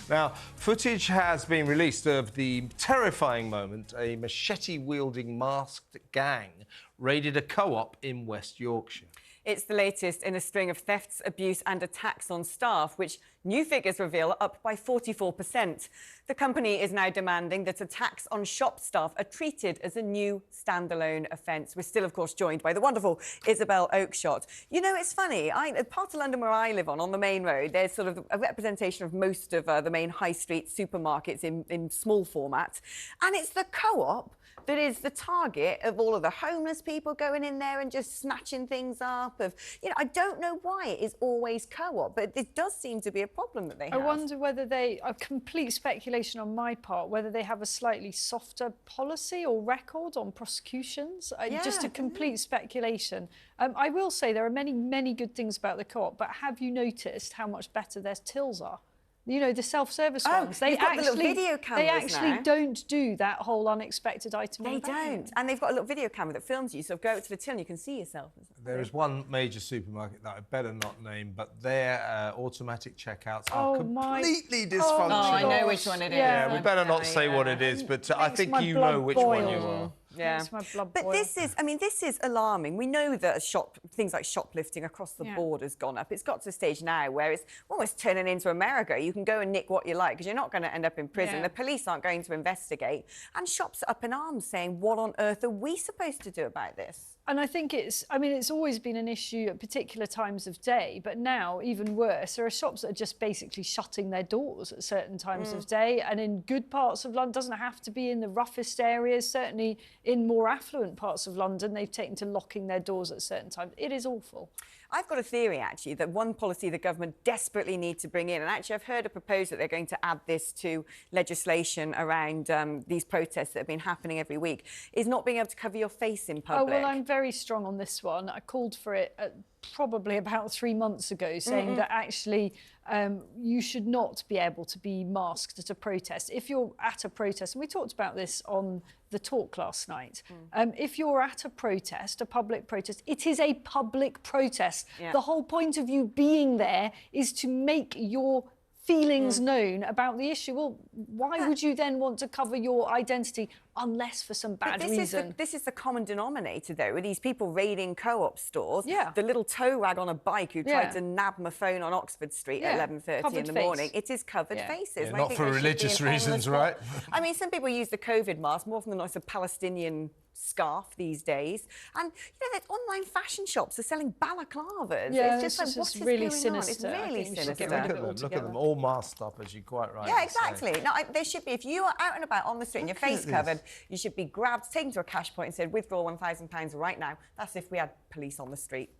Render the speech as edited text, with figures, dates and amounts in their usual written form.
Now, footage has been released of the terrifying moment a machete-wielding masked gang raided a co-op in West Yorkshire. It's the latest in a string of thefts, abuse and attacks on staff, which new figures reveal are up by 44%. The company is now demanding that attacks on shop staff are treated as a new standalone offence. We're still, of course, joined by the wonderful Isabel Oakeshott. You know, it's funny, part of London where I live on the main road, there's sort of a representation of most of the main high street supermarkets in small format. And it's the co-op that is the target of all of the homeless people going in there and just snatching things up. I don't know why it is always co-op, but it does seem to be a problem that they have. I wonder whether a complete speculation on my part, whether they have a slightly softer policy or record on prosecutions. Just a complete speculation. I will say there are many, many good things about the co-op, but have you noticed how much better their tills are? You know, the self-service ones. They actually don't do that whole unexpected item. They don't. And they've got a little video camera that films you, so go out to the till and you can see yourself. There is one major supermarket that I better not name, but their automatic checkouts are completely dysfunctional. Oh, I know which one it is. Yeah, we better not say what it is, but I think you know which one you are. Yeah, but this is alarming. We know that things like shoplifting across the board has gone up. It's got to a stage now where it's almost turning into America. You can go and nick what you like because you're not going to end up in prison. Yeah. The police aren't going to investigate. And shops are up in arms saying, what on earth are we supposed to do about this? And I think it's always been an issue at particular times of day, but now, even worse, there are shops that are just basically shutting their doors at certain times of day. And in good parts of London, doesn't have to be in the roughest areas, certainly in more affluent parts of London, they've taken to locking their doors at certain times. It is awful. I've got a theory, actually, that one policy the government desperately need to bring in, and actually I've heard a proposal that they're going to add this to legislation around these protests that have been happening every week, is not being able to cover your face in public. Oh, well, I'm very strong on this one. I called for it probably about 3 months ago, saying that actually you should not be able to be masked at a protest. If you're at a protest, and we talked about this on the talk last night, if you're at a protest, a public protest, it is a public protest. Yeah. The whole point of you being there is to make your feelings known about the issue. Well, why would you then want to cover your identity unless for some bad reason? This is the common denominator, though, with these people raiding co-op stores. Yeah. The little tow rag on a bike who tried to nab my phone on Oxford Street at 11:30 in the morning. It is covered faces. Yeah, not for religious reasons, right? I mean, some people use the COVID mask more often than not. It's a Palestinian scarf these days. And, you know, online fashion shops are selling balaclavas. Yeah, it's just like, what is really going sinister. on? It's really sinister. Look at them, all masked up, as you quite rightly Yeah, exactly. Now, there should be, if you are out and about on the street and your face covered, you should be grabbed, taken to a cash point and said, withdraw £1,000 right now. That's if we had police on the street.